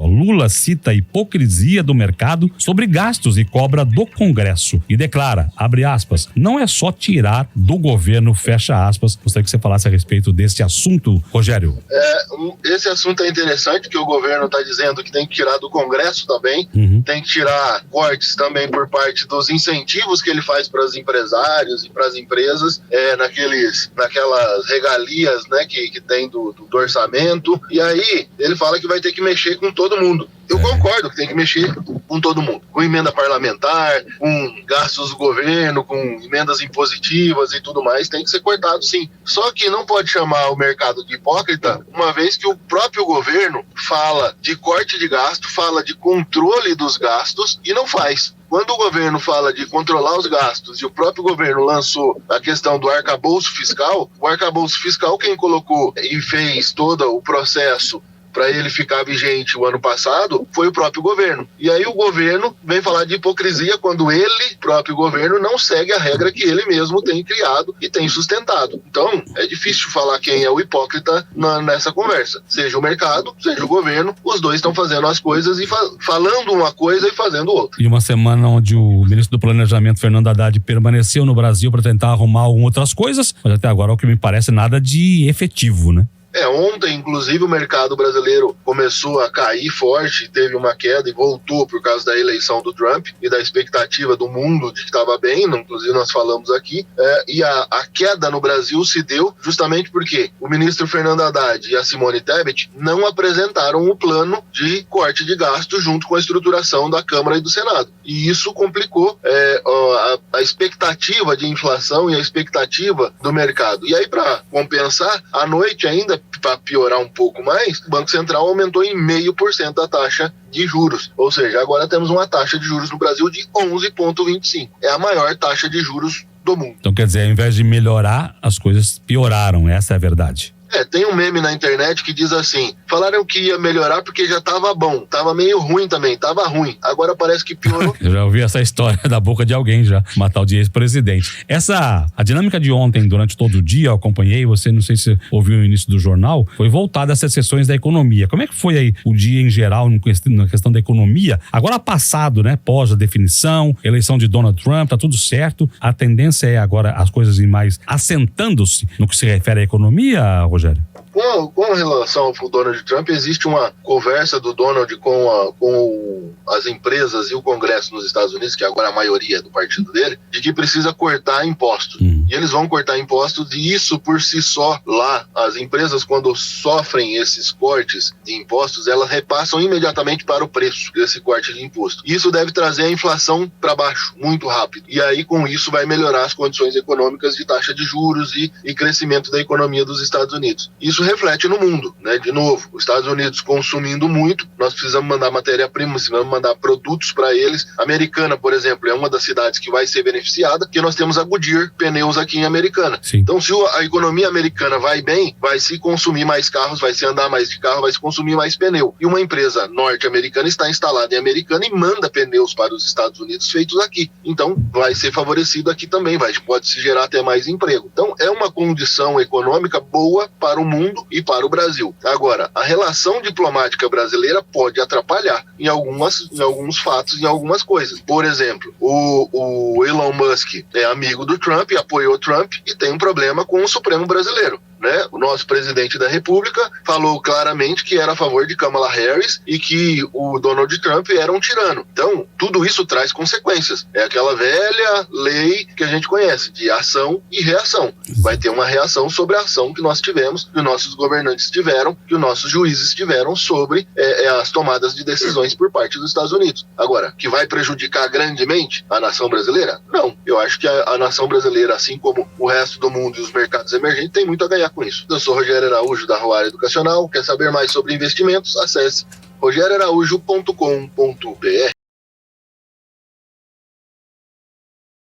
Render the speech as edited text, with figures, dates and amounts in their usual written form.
Lula cita a hipocrisia do mercado sobre gastos e cobra do Congresso e declara, abre aspas, não é só tirar do governo, fecha aspas. Gostaria que você falasse a respeito desse assunto, Rogério. Esse assunto é interessante, que o governo está dizendo que tem que tirar do Congresso também, tem que tirar cortes também por parte dos incentivos que ele faz para os empresários e para as empresas, naquelas regalias, né, que tem do orçamento, e aí ele fala que vai ter que mexer com todo mundo. Eu concordo que tem que mexer com todo mundo, com emenda parlamentar, com gastos do governo, com emendas impositivas e tudo mais, tem que ser cortado sim. Só que não pode chamar o mercado de hipócrita, uma vez que o próprio governo fala de corte de gasto, fala de controle dos gastos e não faz. Quando o governo fala de controlar os gastos e o próprio governo lançou a questão do arcabouço fiscal, o arcabouço fiscal quem colocou e fez todo o processo para ele ficar vigente o ano passado, foi o próprio governo. E aí o governo vem falar de hipocrisia quando ele, próprio governo, não segue a regra que ele mesmo tem criado e tem sustentado. Então, é difícil falar quem é o hipócrita nessa conversa. Seja o mercado, seja o governo, os dois estão fazendo as coisas e falando uma coisa e fazendo outra. E uma semana onde o ministro do Planejamento, Fernando Haddad, permaneceu no Brasil para tentar arrumar outras coisas, mas até agora, o que me parece, nada de efetivo, né? Ontem, inclusive, o mercado brasileiro começou a cair forte, teve uma queda e voltou por causa da eleição do Trump e da expectativa do mundo de que estava bem, inclusive nós falamos aqui, e a queda no Brasil se deu justamente porque o ministro Fernando Haddad e a Simone Tebet não apresentaram o plano de corte de gasto junto com a estruturação da Câmara e do Senado. E isso complicou a expectativa de inflação e a expectativa do mercado. E aí, para compensar, à noite ainda, para piorar um pouco mais, o Banco Central aumentou em 0,5% a taxa de juros. Ou seja, agora temos uma taxa de juros no Brasil de 11,25%. É a maior taxa de juros do mundo. Então, quer dizer, ao invés de melhorar, as coisas pioraram. Essa é a verdade. Tem um meme na internet que diz assim, falaram que ia melhorar porque já tava bom, tava meio ruim também, tava ruim, agora parece que piorou. Eu já ouvi essa história da boca de alguém já, uma tal de ex-presidente. A dinâmica de ontem, durante todo o dia, eu acompanhei, você não sei se ouviu no início do jornal, foi voltada a essas sessões da economia. Como é que foi aí o dia em geral na questão da economia? Agora passado, né, pós a definição, eleição de Donald Trump, tá tudo certo, a tendência é agora as coisas ir mais assentando-se no que se refere à economia, Rogério? Com relação ao Donald Trump, existe uma conversa do Donald com as empresas e o Congresso nos Estados Unidos, que agora a maioria é do partido dele, de que precisa cortar impostos. E eles vão cortar impostos, e isso por si só, lá, as empresas, quando sofrem esses cortes de impostos, elas repassam imediatamente para o preço desse corte de imposto. Isso deve trazer a inflação para baixo, muito rápido. E aí, com isso, vai melhorar as condições econômicas de taxa de juros e crescimento da economia dos Estados Unidos. Isso reflete no mundo, né? De novo, os Estados Unidos consumindo muito, nós precisamos mandar matéria-prima, precisamos mandar produtos para eles. A Americana, por exemplo, é uma das cidades que vai ser beneficiada, porque nós temos a Goodyear Pneus aqui em Americana. Sim. Então, se a economia americana vai bem, vai se consumir mais carros, vai se andar mais de carro, vai se consumir mais pneu. E uma empresa norte-americana está instalada em Americana e manda pneus para os Estados Unidos feitos aqui. Então, vai ser favorecido aqui também, pode se gerar até mais emprego. Então, é uma condição econômica boa para o mundo e para o Brasil. Agora, a relação diplomática brasileira pode atrapalhar em alguns fatos, em algumas coisas. Por exemplo, o Elon Musk é amigo do Trump, apoiou Trump e tem um problema com o Supremo brasileiro. Né? O nosso presidente da República falou claramente que era a favor de Kamala Harris e que o Donald Trump era um tirano. Então, tudo isso traz consequências. É aquela velha lei que a gente conhece, de ação e reação. Vai ter uma reação sobre a ação que nós tivemos, que os nossos governantes tiveram, que os nossos juízes tiveram sobre as tomadas de decisões por parte dos Estados Unidos. Agora, que vai prejudicar grandemente a nação brasileira? Não. Eu acho que a nação brasileira, assim como o resto do mundo e os mercados emergentes, tem muito a ganhar com isso. Eu sou Rogério Araújo, da Roara Educacional. Quer saber mais sobre investimentos? Acesse rogérioaraújo.com.br.